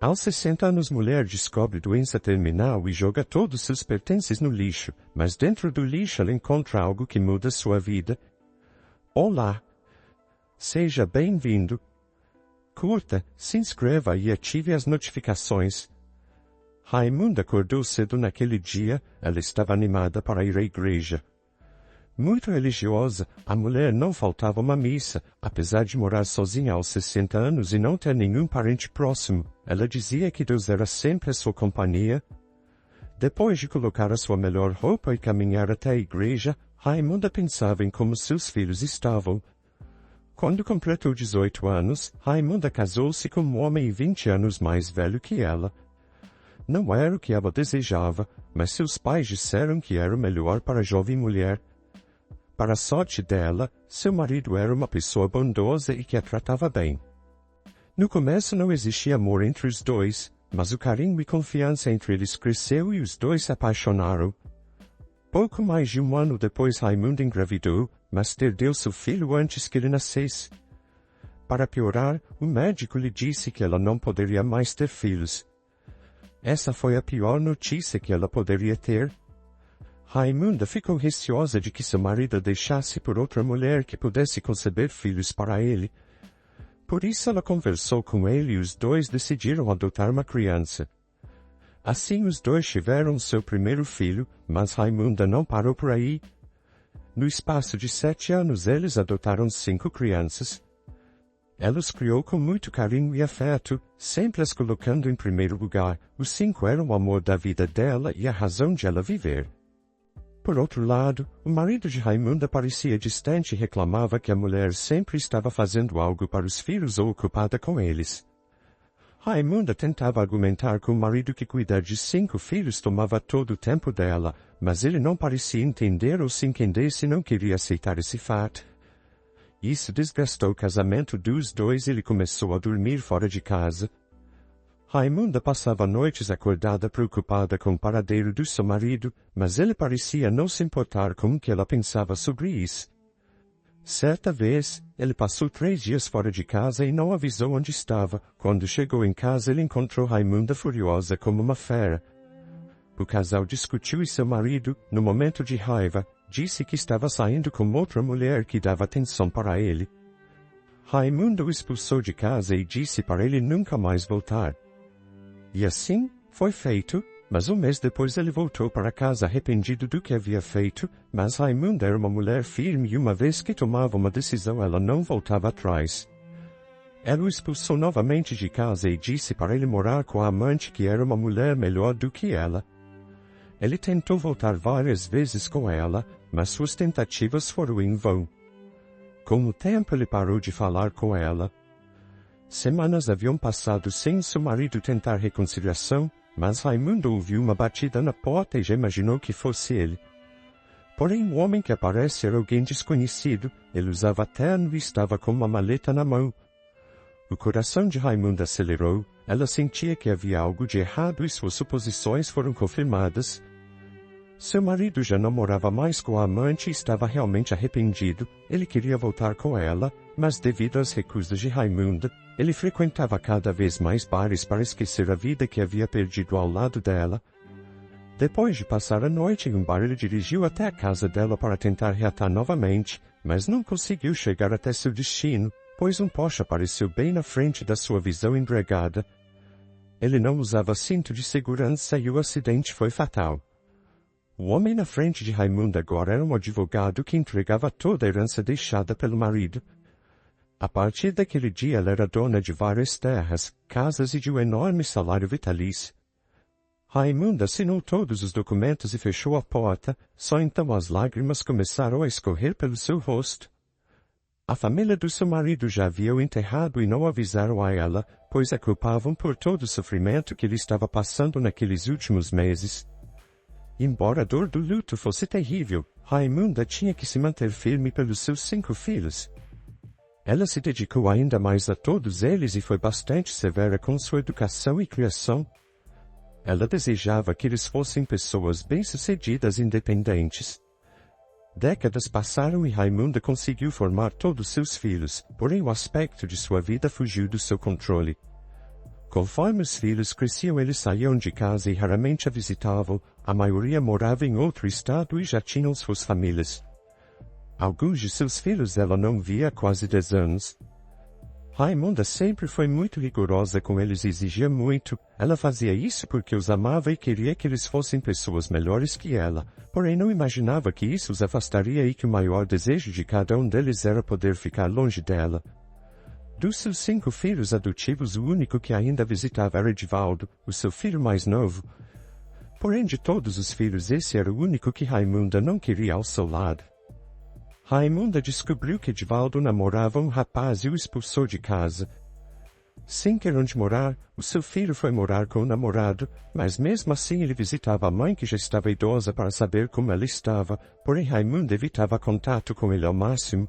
Aos 60 anos, mulher descobre doença terminal e joga todos seus pertences no lixo, mas dentro do lixo ela encontra algo que muda sua vida. Olá! Seja bem-vindo! Curta, se inscreva e ative as notificações. Raimunda acordou cedo naquele dia, ela estava animada para ir à igreja. Muito religiosa, a mulher não faltava uma missa, apesar de morar sozinha aos 60 anos e não ter nenhum parente próximo. Ela dizia que Deus era sempre a sua companhia. Depois de colocar a sua melhor roupa e caminhar até a igreja, Raimunda pensava em como seus filhos estavam. Quando completou 18 anos, Raimunda casou-se com um homem 20 anos mais velho que ela. Não era o que ela desejava, mas seus pais disseram que era o melhor para a jovem mulher. Para a sorte dela, seu marido era uma pessoa bondosa e que a tratava bem. No começo não existia amor entre os dois, mas o carinho e confiança entre eles cresceu e os dois se apaixonaram. Pouco mais de um ano depois, Raimunda engravidou, mas perdeu seu filho antes que ele nascesse. Para piorar, o médico lhe disse que ela não poderia mais ter filhos. Essa foi a pior notícia que ela poderia ter. Raimunda ficou receosa de que seu marido a deixasse por outra mulher que pudesse conceber filhos para ele. Por isso ela conversou com ele e os dois decidiram adotar uma criança. Assim os dois tiveram seu primeiro filho, mas Raimunda não parou por aí. No espaço de 7 anos eles adotaram 5 crianças. Ela os criou com muito carinho e afeto, sempre as colocando em primeiro lugar. Os 5 eram o amor da vida dela e a razão de ela viver. Por outro lado, o marido de Raimunda parecia distante e reclamava que a mulher sempre estava fazendo algo para os filhos ou ocupada com eles. Raimunda tentava argumentar com o marido que cuidar de 5 filhos tomava todo o tempo dela, mas ele não parecia entender ou se entender se não queria aceitar esse fato. Isso desgastou o casamento dos dois e ele começou a dormir fora de casa. Raimunda passava noites acordada preocupada com o paradeiro do seu marido, mas ele parecia não se importar com o que ela pensava sobre isso. Certa vez, ele passou 3 dias fora de casa e não avisou onde estava. Quando chegou em casa ele encontrou Raimunda furiosa como uma fera. O casal discutiu e seu marido, no momento de raiva, disse que estava saindo com outra mulher que dava atenção para ele. Raimunda o expulsou de casa e disse para ele nunca mais voltar. E assim, foi feito, mas um mês depois ele voltou para casa arrependido do que havia feito, mas Raimunda era uma mulher firme e uma vez que tomava uma decisão ela não voltava atrás. Ela o expulsou novamente de casa e disse para ele morar com a amante que era uma mulher melhor do que ela. Ele tentou voltar várias vezes com ela, mas suas tentativas foram em vão. Com o tempo ele parou de falar com ela. Semanas haviam passado sem seu marido tentar reconciliação, mas Raimunda ouviu uma batida na porta e já imaginou que fosse ele. Porém o homem que aparece era alguém desconhecido, ele usava terno e estava com uma maleta na mão. O coração de Raimunda acelerou, ela sentia que havia algo de errado e suas suposições foram confirmadas. Seu marido já não morava mais com a amante e estava realmente arrependido, ele queria voltar com ela, mas devido às recusas de Raimunda, ele frequentava cada vez mais bares para esquecer a vida que havia perdido ao lado dela. Depois de passar a noite em um bar ele dirigiu até a casa dela para tentar reatar novamente, mas não conseguiu chegar até seu destino, pois um Porsche apareceu bem na frente da sua visão embriagada. Ele não usava cinto de segurança e o acidente foi fatal. O homem na frente de Raimunda agora era um advogado que entregava toda a herança deixada pelo marido. A partir daquele dia ela era dona de várias terras, casas e de um enorme salário vitalício. Raimunda assinou todos os documentos e fechou a porta, só então as lágrimas começaram a escorrer pelo seu rosto. A família do seu marido já havia o enterrado e não avisaram a ela, pois a culpavam por todo o sofrimento que ele estava passando naqueles últimos meses. Embora a dor do luto fosse terrível, Raimunda tinha que se manter firme pelos seus 5 filhos. Ela se dedicou ainda mais a todos eles e foi bastante severa com sua educação e criação. Ela desejava que eles fossem pessoas bem-sucedidas e independentes. Décadas passaram e Raimunda conseguiu formar todos seus filhos, porém o aspecto de sua vida fugiu do seu controle. Conforme os filhos cresciam, eles saíam de casa e raramente a visitavam. A maioria morava em outro estado e já tinham suas famílias. Alguns de seus filhos ela não via há quase 10 anos. Raimunda sempre foi muito rigorosa com eles e exigia muito. Ela fazia isso porque os amava e queria que eles fossem pessoas melhores que ela, porém não imaginava que isso os afastaria e que o maior desejo de cada um deles era poder ficar longe dela. Dos seus 5 filhos adotivos, o único que ainda visitava era Edvaldo, o seu filho mais novo. Porém, de todos os filhos, esse era o único que Raimunda não queria ao seu lado. Raimunda descobriu que Edvaldo namorava um rapaz e o expulsou de casa. Sem ter onde morar, o seu filho foi morar com o namorado, mas mesmo assim ele visitava a mãe que já estava idosa para saber como ela estava, porém Raimunda evitava contato com ele ao máximo.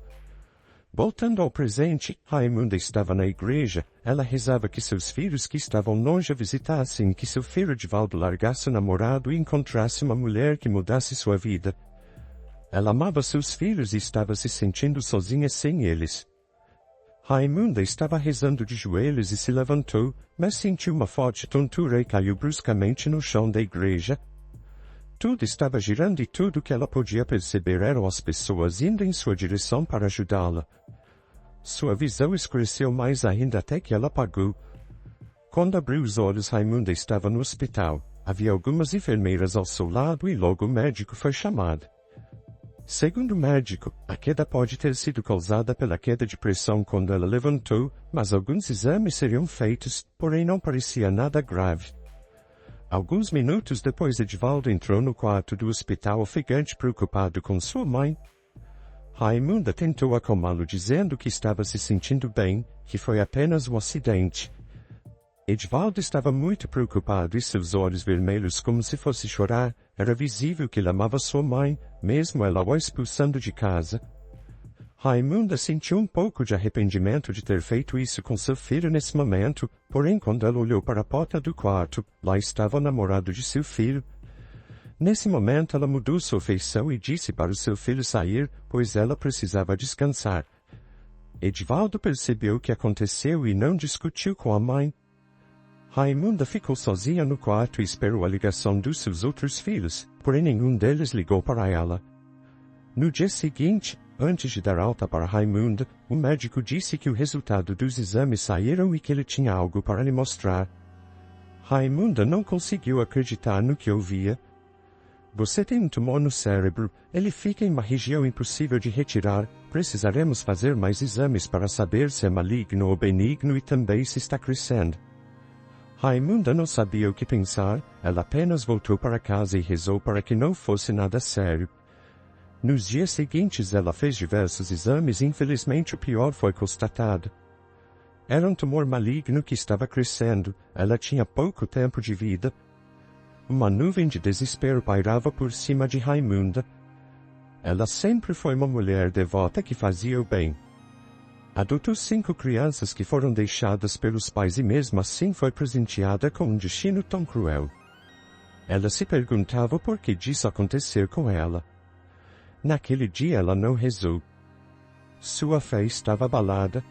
Voltando ao presente, Raimunda estava na igreja. Ela rezava que seus filhos que estavam longe a visitassem e que seu filho Edvaldo largasse o namorado e encontrasse uma mulher que mudasse sua vida. Ela amava seus filhos e estava se sentindo sozinha sem eles. Raimunda estava rezando de joelhos e se levantou, mas sentiu uma forte tontura e caiu bruscamente no chão da igreja. Tudo estava girando e tudo que ela podia perceber eram as pessoas indo em sua direção para ajudá-la. Sua visão escureceu mais ainda até que ela apagou. Quando abriu os olhos, Raimunda estava no hospital. Havia algumas enfermeiras ao seu lado e logo o médico foi chamado. Segundo o médico, a queda pode ter sido causada pela queda de pressão quando ela levantou, mas alguns exames seriam feitos, porém não parecia nada grave. Alguns minutos depois, Edvaldo entrou no quarto do hospital ofegante, preocupado com sua mãe. Raimunda tentou acalmá-lo dizendo que estava se sentindo bem, que foi apenas um acidente. Edvaldo estava muito preocupado e seus olhos vermelhos como se fosse chorar. Era visível que ele amava sua mãe, mesmo ela o expulsando de casa. Raimunda sentiu um pouco de arrependimento de ter feito isso com seu filho nesse momento, porém quando ela olhou para a porta do quarto, lá estava o namorado de seu filho. Nesse momento ela mudou sua feição e disse para o seu filho sair, pois ela precisava descansar. Edvaldo percebeu o que aconteceu e não discutiu com a mãe. Raimunda ficou sozinha no quarto e esperou a ligação dos seus outros filhos, porém nenhum deles ligou para ela. No dia seguinte, antes de dar alta para Raimunda, o médico disse que o resultado dos exames saíram e que ele tinha algo para lhe mostrar. Raimunda não conseguiu acreditar no que ouvia. Você tem um tumor no cérebro, ele fica em uma região impossível de retirar, precisaremos fazer mais exames para saber se é maligno ou benigno e também se está crescendo. Raimunda não sabia o que pensar, ela apenas voltou para casa e rezou para que não fosse nada sério. Nos dias seguintes ela fez diversos exames e infelizmente o pior foi constatado. Era um tumor maligno que estava crescendo, ela tinha pouco tempo de vida. Uma nuvem de desespero pairava por cima de Raimunda. Ela sempre foi uma mulher devota que fazia o bem. Adotou 5 crianças que foram deixadas pelos pais e mesmo assim foi presenteada com um destino tão cruel. Ela se perguntava por que disso acontecer com ela. Naquele dia ela não rezou. Sua fé estava abalada.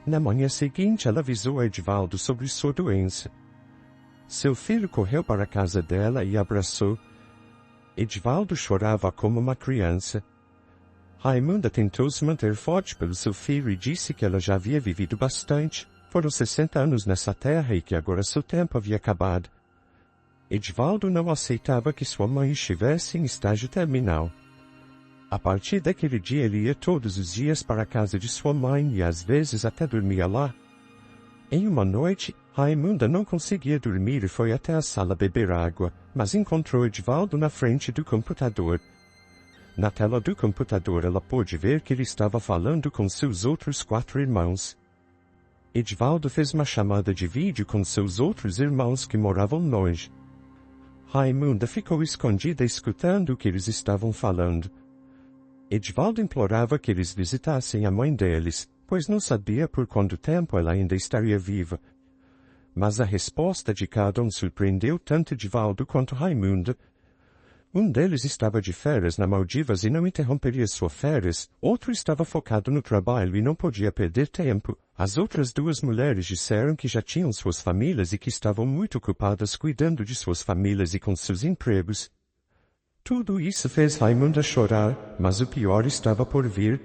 Na manhã seguinte ela avisou a Edvaldo sobre sua doença. Seu filho correu para a casa dela e abraçou. Edvaldo chorava como uma criança. Raimunda tentou se manter forte pelo seu filho e disse que ela já havia vivido bastante. Foram 60 anos nessa terra e que agora seu tempo havia acabado. Edvaldo não aceitava que sua mãe estivesse em estágio terminal. A partir daquele dia ele ia todos os dias para a casa de sua mãe e às vezes até dormia lá. Em uma noite, Raimunda não conseguia dormir e foi até a sala beber água, mas encontrou Edvaldo na frente do computador. Na tela do computador ela pôde ver que ele estava falando com seus outros 4 irmãos. Edvaldo fez uma chamada de vídeo com seus outros irmãos que moravam longe. Raimunda ficou escondida escutando o que eles estavam falando. Edvaldo implorava que eles visitassem a mãe deles, pois não sabia por quanto tempo ela ainda estaria viva. Mas a resposta de cada um surpreendeu tanto Edvaldo quanto Raimunda. Um deles estava de férias na Maldivas e não interromperia suas férias, outro estava focado no trabalho e não podia perder tempo. As outras duas mulheres disseram que já tinham suas famílias e que estavam muito ocupadas cuidando de suas famílias e com seus empregos. Tudo isso fez Raimunda chorar, mas o pior estava por vir.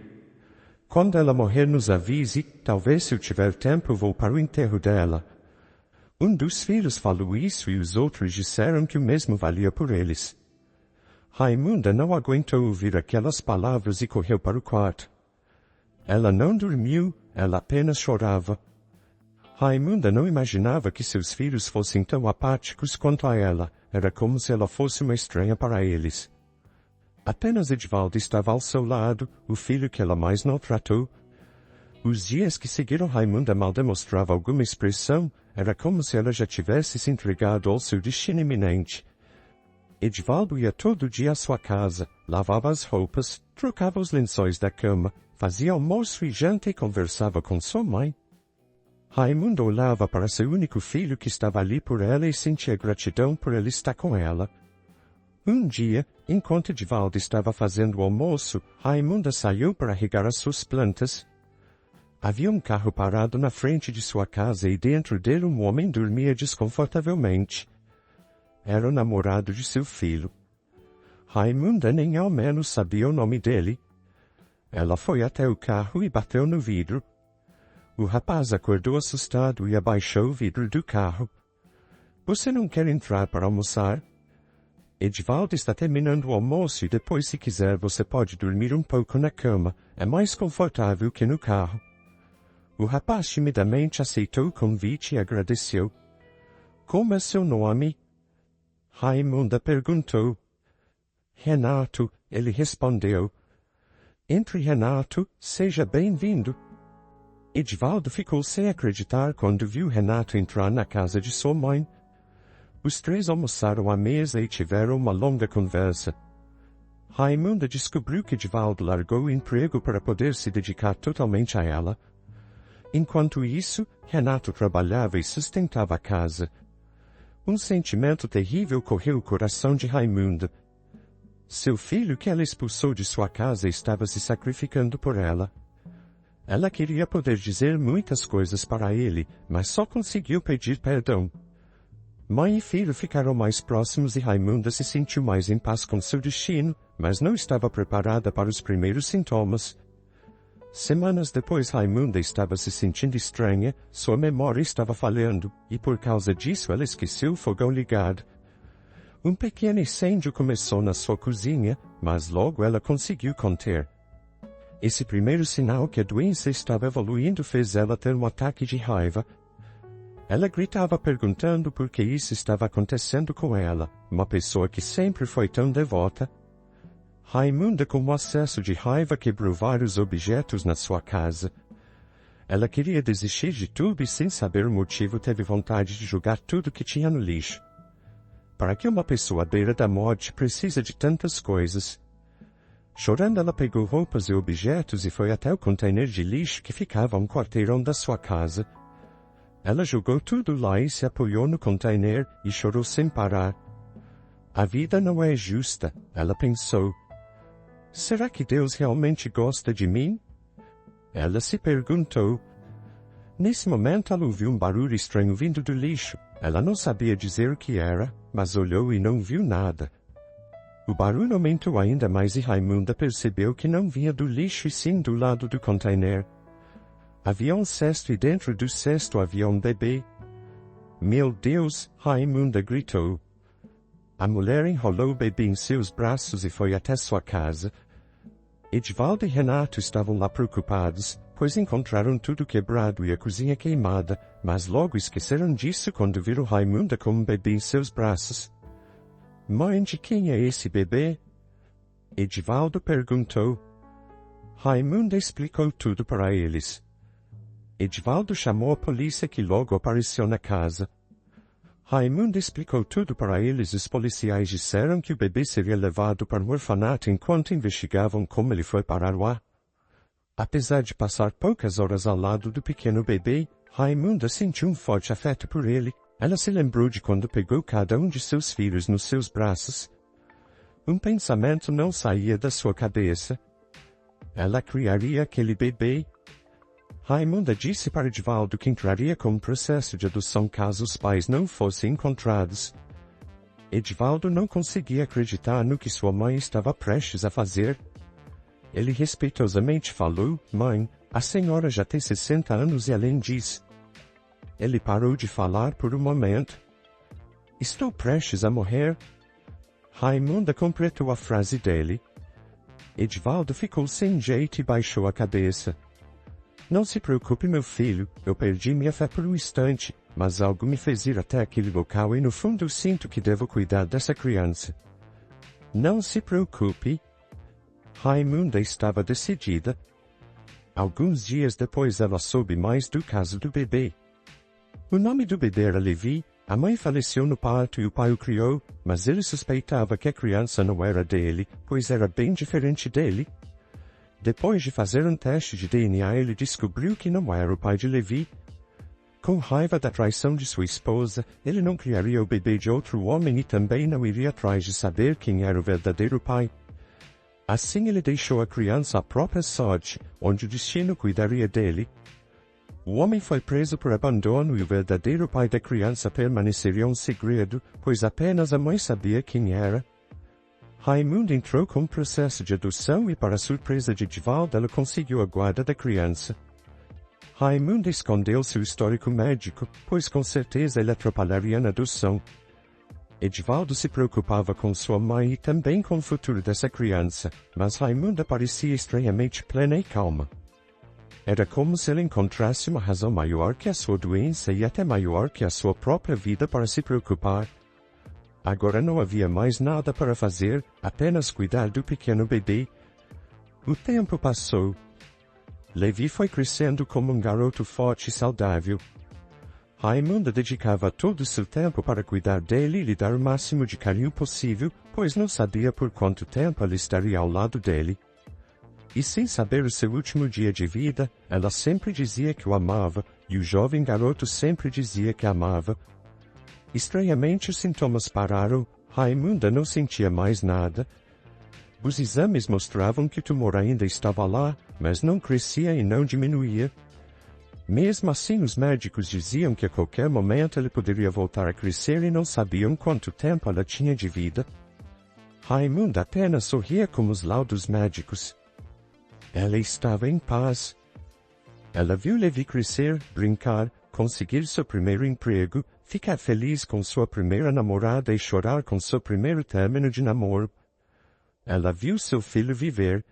Quando ela morrer nos avise, talvez se eu tiver tempo vou para o enterro dela. Um dos filhos falou isso e os outros disseram que o mesmo valia por eles. Raimunda não aguentou ouvir aquelas palavras e correu para o quarto. Ela não dormiu, ela apenas chorava. Raimunda não imaginava que seus filhos fossem tão apáticos quanto a ela, era como se ela fosse uma estranha para eles. Apenas Edvaldo estava ao seu lado, o filho que ela mais não tratou. Os dias que seguiram Raimunda mal demonstrava alguma expressão, era como se ela já tivesse se entregado ao seu destino iminente. Edvaldo ia todo dia à sua casa, lavava as roupas, trocava os lençóis da cama, fazia almoço e janta e conversava com sua mãe. Raimunda olhava para seu único filho que estava ali por ela e sentia gratidão por ele estar com ela. Um dia, enquanto Edvaldo estava fazendo o almoço, Raimunda saiu para regar as suas plantas. Havia um carro parado na frente de sua casa e dentro dele um homem dormia desconfortavelmente. Era o namorado de seu filho. Raimunda nem ao menos sabia o nome dele. Ela foi até o carro e bateu no vidro. O rapaz acordou assustado e abaixou o vidro do carro. — Você não quer entrar para almoçar? Edvaldo está terminando o almoço e depois, se quiser, você pode dormir um pouco na cama. É mais confortável que no carro. O rapaz timidamente aceitou o convite e agradeceu. — Como é seu nome? Raimunda perguntou. — Renato, ele respondeu. — Entre, Renato, seja bem-vindo. Edvaldo ficou sem acreditar quando viu Renato entrar na casa de sua mãe. Os três almoçaram à mesa e tiveram uma longa conversa. Raimunda descobriu que Edvaldo largou o emprego para poder se dedicar totalmente a ela. Enquanto isso, Renato trabalhava e sustentava a casa. Um sentimento terrível correu o coração de Raimunda. Seu filho que ela expulsou de sua casa estava se sacrificando por ela. Ela queria poder dizer muitas coisas para ele, mas só conseguiu pedir perdão. Mãe e filho ficaram mais próximos e Raimunda se sentiu mais em paz com seu destino, mas não estava preparada para os primeiros sintomas. Semanas depois Raimunda estava se sentindo estranha, sua memória estava falhando, e por causa disso ela esqueceu o fogão ligado. Um pequeno incêndio começou na sua cozinha, mas logo ela conseguiu conter. Esse primeiro sinal que a doença estava evoluindo fez ela ter um ataque de raiva. Ela gritava perguntando por que isso estava acontecendo com ela, uma pessoa que sempre foi tão devota. Raimunda, com um acesso de raiva, quebrou vários objetos na sua casa. Ela queria desistir de tudo e, sem saber o motivo, teve vontade de jogar tudo que tinha no lixo. Para que uma pessoa à beira da morte precisa de tantas coisas? Chorando, ela pegou roupas e objetos e foi até o container de lixo que ficava a um quarteirão da sua casa. Ela jogou tudo lá e se apoiou no container e chorou sem parar. A vida não é justa, ela pensou. Será que Deus realmente gosta de mim? Ela se perguntou. Nesse momento ela ouviu um barulho estranho vindo do lixo. Ela não sabia dizer o que era, mas olhou e não viu nada. O barulho aumentou ainda mais e Raimunda percebeu que não vinha do lixo e sim do lado do container. Havia um cesto e dentro do cesto havia um bebê. Meu Deus! Raimunda gritou. A mulher enrolou o bebê em seus braços e foi até sua casa. Edvaldo e Renato estavam lá preocupados, pois encontraram tudo quebrado e a cozinha queimada, mas logo esqueceram disso quando viram Raimunda com um bebê em seus braços. Mãe, de quem é esse bebê? Edvaldo perguntou. Raimunda explicou tudo para eles. Edvaldo chamou a polícia que logo apareceu na casa. Raimunda explicou tudo para eles. Os policiais disseram que o bebê seria levado para um orfanato enquanto investigavam como ele foi parar lá. Apesar de passar poucas horas ao lado do pequeno bebê, Raimunda sentiu um forte afeto por ele. Ela se lembrou de quando pegou cada um de seus filhos nos seus braços. Um pensamento não saía da sua cabeça. Ela criaria aquele bebê. Raimunda disse para Edvaldo que entraria com um processo de adoção caso os pais não fossem encontrados. Edvaldo não conseguia acreditar no que sua mãe estava prestes a fazer. Ele respeitosamente falou: "Mãe, a senhora já tem 60 anos e além disso." Ele parou de falar por um momento. "Estou prestes a morrer." Raimunda completou a frase dele. Edvaldo ficou sem jeito e baixou a cabeça. "Não se preocupe, meu filho, eu perdi minha fé por um instante, mas algo me fez ir até aquele local e no fundo sinto que devo cuidar dessa criança." "Não se preocupe." Raimunda estava decidida. Alguns dias depois ela soube mais do caso do bebê. O nome do bebê era Levi. A mãe faleceu no parto e o pai o criou, mas ele suspeitava que a criança não era dele, pois era bem diferente dele. Depois de fazer um teste de DNA, ele descobriu que não era o pai de Levi. Com raiva da traição de sua esposa, ele não criaria o bebê de outro homem e também não iria atrás de saber quem era o verdadeiro pai. Assim ele deixou a criança à própria sorte, onde o destino cuidaria dele. O homem foi preso por abandono e o verdadeiro pai da criança permaneceria um segredo, pois apenas a mãe sabia quem era. Raimunda entrou com um processo de adoção e, para surpresa de Edvaldo, ela conseguiu a guarda da criança. Raimunda escondeu seu histórico médico, pois com certeza ele atrapalharia na adoção. Edvaldo se preocupava com sua mãe e também com o futuro dessa criança, mas Raimunda parecia estranhamente plena e calma. Era como se ele encontrasse uma razão maior que a sua doença e até maior que a sua própria vida para se preocupar. Agora não havia mais nada para fazer, apenas cuidar do pequeno bebê. O tempo passou. Levi foi crescendo como um garoto forte e saudável. Raimunda dedicava todo o seu tempo para cuidar dele e lhe dar o máximo de carinho possível, pois não sabia por quanto tempo ela estaria ao lado dele. E sem saber o seu último dia de vida, ela sempre dizia que o amava, e o jovem garoto sempre dizia que a amava. Estranhamente os sintomas pararam, Raimunda não sentia mais nada. Os exames mostravam que o tumor ainda estava lá, mas não crescia e não diminuía. Mesmo assim os médicos diziam que a qualquer momento ele poderia voltar a crescer e não sabiam quanto tempo ela tinha de vida. Raimunda apenas sorria com os laudos médicos. Ela estava em paz. Ela viu Levi crescer, brincar, conseguir seu primeiro emprego, ficar feliz com sua primeira namorada e chorar com seu primeiro término de namoro. Ela viu seu filho viver.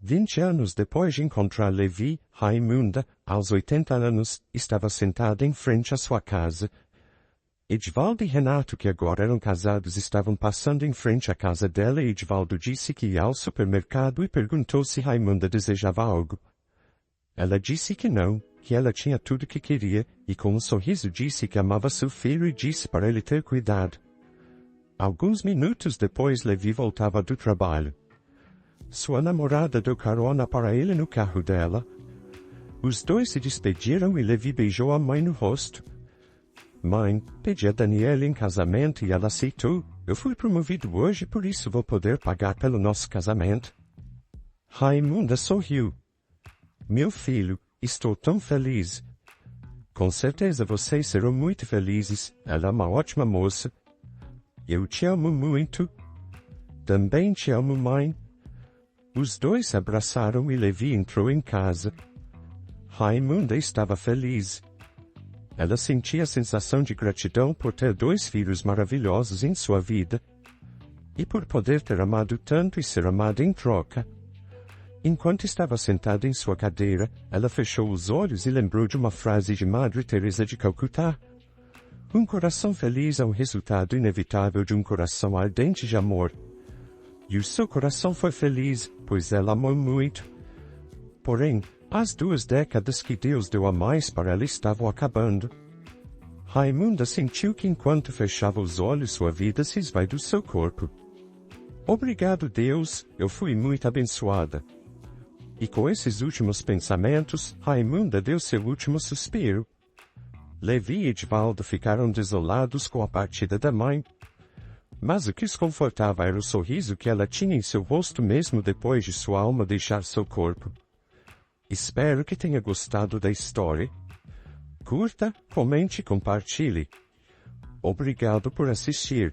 20 anos depois de encontrar Levi, Raimunda, aos 80 anos, estava sentada em frente à sua casa. Edvaldo e Renato, que agora eram casados, estavam passando em frente à casa dela e Edvaldo disse que ia ao supermercado e perguntou se Raimunda desejava algo. Ela disse que não, que ela tinha tudo o que queria, e com um sorriso disse que amava seu filho e disse para ele ter cuidado. Alguns minutos depois Levi voltava do trabalho. Sua namorada deu carona para ele no carro dela. Os dois se despediram e Levi beijou a mãe no rosto. Mãe, pedi a Daniela em casamento e ela aceitou. Eu fui promovido hoje, por isso vou poder pagar pelo nosso casamento. Raimunda sorriu. Meu filho, estou tão feliz. Com certeza vocês serão muito felizes. Ela é uma ótima moça. Eu te amo muito. Também te amo, mãe. Os dois se abraçaram e Levi entrou em casa. Raimunda estava feliz. Ela sentia a sensação de gratidão por ter dois filhos maravilhosos em sua vida. E por poder ter amado tanto e ser amada em troca. Enquanto estava sentada em sua cadeira, ela fechou os olhos e lembrou de uma frase de Madre Teresa de Calcutá. Um coração feliz é o resultado inevitável de um coração ardente de amor. E o seu coração foi feliz, pois ela amou muito. Porém, as 2 décadas que Deus deu a mais para ela estavam acabando. Raimunda sentiu que enquanto fechava os olhos sua vida se esvai do seu corpo. Obrigado, Deus, eu fui muito abençoada. E com esses últimos pensamentos, Raimunda deu seu último suspiro. Levi e Edvaldo ficaram desolados com a partida da mãe. Mas o que os confortava era o sorriso que ela tinha em seu rosto mesmo depois de sua alma deixar seu corpo. Espero que tenha gostado da história. Curta, comente e compartilhe. Obrigado por assistir.